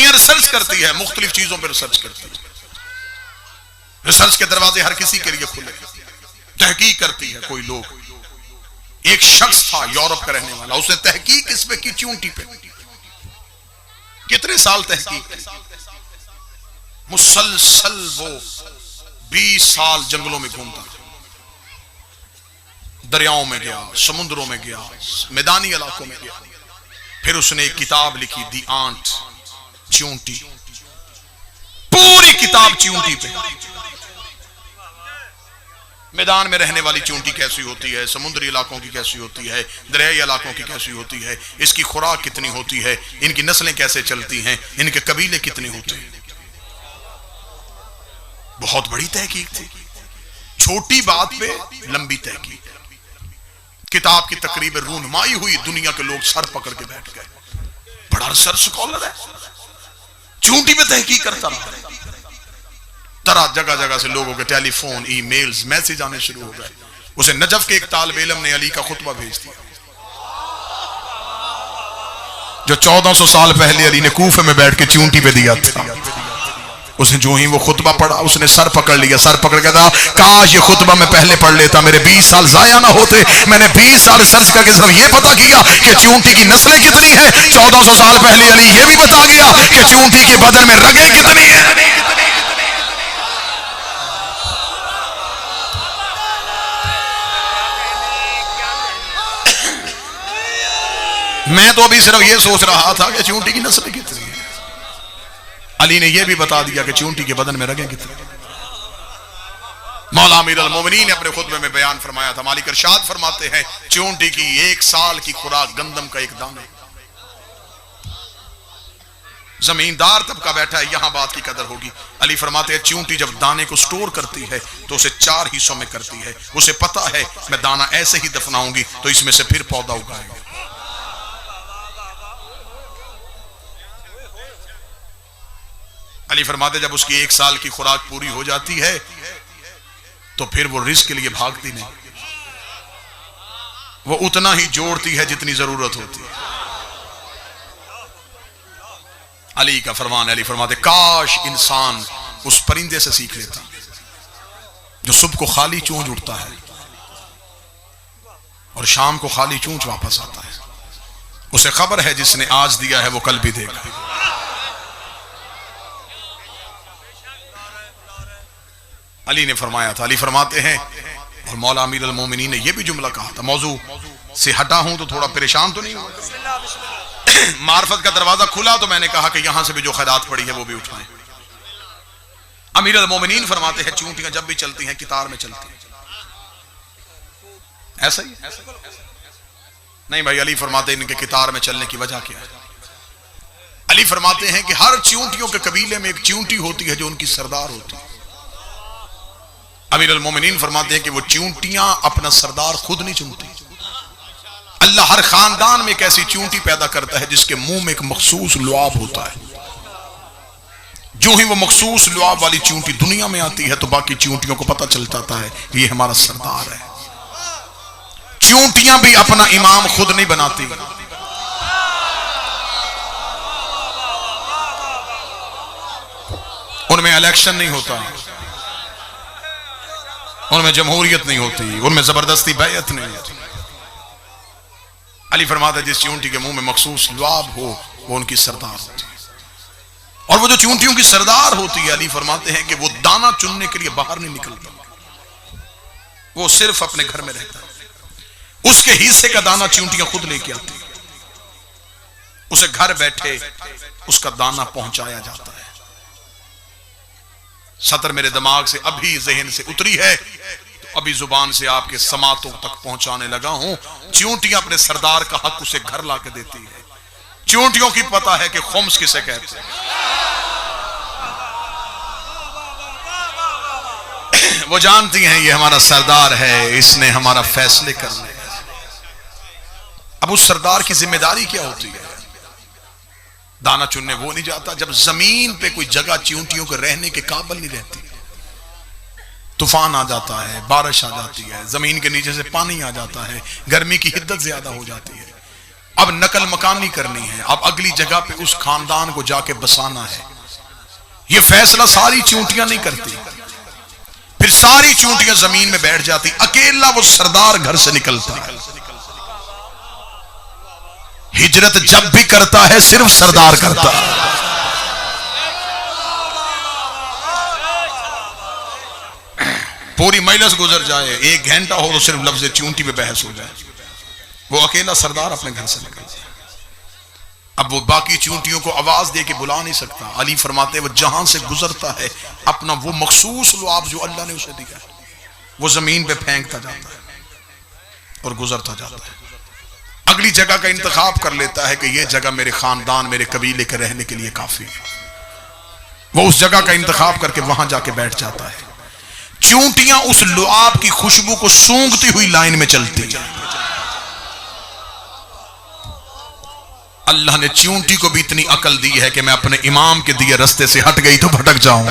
दुनिया रिसर्च करती है, मुख्तलिफ चीजों पर रिसर्च करती है। रिसर्च के दरवाजे हर किसी के लिए खुले, तहकीक करती है कोई लोग। एक शख्स था यूरोप का रहने वाला, उसने तहकीक इस पे की, चूंटी पे। कितने साल तहकीक, मुसलसल वो 20 साल जंगलों में घूमता, दरियाओं में गया, समुद्रों में गया, मैदानी इलाकों में गया। फिर उसने एक किताब लिखी, दी आंट, चूंटी। पूरी किताब चूंटी पे, मैदान में रहने वाली चूंटी कैसी होती है, समुद्री इलाकों की कैसी होती है, दरियाई इलाकों की कैसी होती है, इसकी खुराक कितनी होती है, इनकी नस्लें कैसे चलती हैं, इनके कबीले कितने होते हैं। बहुत बड़ी तहकीक थी, छोटी बात पे लंबी तहकीक। किताब की तकरीबन रूनुमाई हुई, दुनिया के लोग सर पकड़ के बैठ गए। बड़ा रिसर्च स्कॉलर है, चूंटी पे तहकीक करता रहा। तरह जगह जगह से लोगों के टेलीफोन, ईमेल्स, मैसेज आने शुरू हो गए। उसे नजफ के एक तालिब इल्म ने अली का खुतबा भेज दिया, जो 1400 साल पहले अली ने कूफे में बैठ के चूंटी पे दिया था। उसने जो ही वो खुतबा पढ़ा, उसने सर पकड़ लिया, सर पकड़ के कहा, काश ये खुतबा मैं पहले पढ़ लेता, मेरे 20 साल जाया ना होते। मैंने 20 साल सर्च करके सिर्फ ये पता किया कि चूंटी की नस्लें कितनी है। 1400 साल पहले अली ये भी बता गया कि चूंटी के बदन में रगें कितनी है। मैं तो अभी सिर्फ ये सोच रहा था कि चूंटी की नस्लें कितनी है। अली ने यह भी बता दिया कि चूंटी के बदन में रगें कितनी। मौला अमीर अल मोमिनीन ने अपने खुतबे में बयान फरमाया था, मालिक इरशाद फरमाते हैं, चूंटी की 1 साल की खुराक गंदम का एक दाना। जमींदार तबका बैठा है, यहां बात की कदर होगी। अली फरमाते हैं, चूंटी जब दाने को स्टोर करती है तो उसे 4 हिस्सों में करती है। उसे पता है मैं दाना ऐसे ही दफनाऊंगी तो इसमें से फिर पौधा उगाएगा। अली फरमाते जब उसकी 1 साल की खुराक पूरी हो जाती है तो फिर वो रिस्क के लिए भागती नहीं, वो उतना ही जोड़ती है जितनी जरूरत होती है। अली का फरमान है, अली फरमाते काश इंसान उस परिंदे से सीख लेता जो सुबह को खाली चोंच उठता है और शाम को खाली चोंच वापस आता है। उसे खबर है जिसने आज दिया है वो कल भी देगा। अली ने फरमाया था, अली फरमाते हैं, और मौला अमीर अल मोमिनीन ने यह भी जुमला कहा था, मौजू से हटा हूं तो थोड़ा परेशान तो नहीं हुआ। मार्फत का दरवाजा खुला तो मैंने कहा कि यहां से भी जो खैरात पड़ी है वो भी उठाएं। अमीर अल मोमिनीन फरमाते हैं, चूंटियां जब भी चलती हैं कितार में चलती हैं। ऐसा ही नहीं भाई, अली फरमाते हैं इनके कितार में चलने की वजह क्या है। अली फरमाते हैं कि हर चूंटियों के कबीले में एक चूंटी होती है जो उनकी सरदार होती है। अमीर अल मोमिनीन फरमाते हैं कि वो चूंटियां अपना सरदार खुद नहीं चुनती। अल्लाह हर खानदान में एक ऐसी चूंटी पैदा करता है जिसके मुंह में एक मखसूस लुआब होता है। जो ही वो मखसूस लुआब वाली चूंटी दुनिया में आती है तो बाकी चूंटियों को पता चल जाता है ये हमारा सरदार है। चूंटियां भी अपना इमाम खुद नहीं बनाती, उनमें इलेक्शन नहीं होता, उनमें जमहूरियत नहीं होती, उनमें जबरदस्ती बैयत नहीं होती। अली फरमाता है जिस चूंटी के मुंह में मखसूस लुआब हो वो उनकी सरदार होती है। और वो जो चूंटियों की सरदार होती है, अली फरमाते हैं कि वो दाना चुनने के लिए बाहर नहीं निकलता, वो सिर्फ अपने घर में रहता है। उसके हिस्से का दाना चूंटियां खुद लेके आती है, उसे घर बैठे उसका दाना पहुंचाया जाता है। सतर मेरे दिमाग से अभी जहन से उतरी है तो अभी जुबान से आपके समातों तक पहुंचाने लगा हूं। चूंटियां अपने सरदार का हक उसे घर लाके देती है। चूंटियों की पता है कि खुम्स किसे कहते हैं। वो जानती हैं ये हमारा सरदार है, इसने हमारा फैसले करने हैं। अब उस सरदार की जिम्मेदारी क्या होती है? दाना चुनने वो नहीं जाता जब जमीन पे कोई जगह चूंटियों के रहने के काबिल नहीं रहती। तूफान आ जाता है, बारिश आ जाती है, जमीन के नीचे से पानी आ जाता है, गर्मी की हिद्दत ज्यादा हो जाती है, अब नकल मकानी करनी है, अब अगली जगह पे उस खानदान को जाके बसाना है। ये फैसला सारी चूंटियां नहीं करती, फिर सारी चूंटियां जमीन में बैठ जाती, अकेला वो सरदार घर से निकलता है। हिजरत जब भी करता है सिर्फ सरदार करता है। पूरी मजलिस गुजर जाए, 1 घंटा हो तो सिर्फ लफ्ज़ चूंटी पे बहस हो जाए, वो अकेला सरदार अपने घर से निकल जाए। अब वो बाकी चूंटियों को आवाज दे के बुला नहीं सकता। अली फरमाते वो जहां से गुजरता है अपना वो मखसूस लुआब जो अल्लाह ने उसे दिया वो जमीन पे फेंकता जाता है और गुजरता जाता है। अगली जगह का इंतखाब कर लेता है कि यह जगह मेरे खानदान मेरे कबीले के रहने के लिए काफी है। वो उस जगह का इंतखाब करके वहां जाके बैठ जाता है। चूंटियां उस लुआब की खुशबू को सूंघती हुई लाइन में चलती हैं। अल्लाह ने चूंटी को भी इतनी अकल दी है कि मैं अपने इमाम के दिए रास्ते से हट गई तो भटक जाऊं।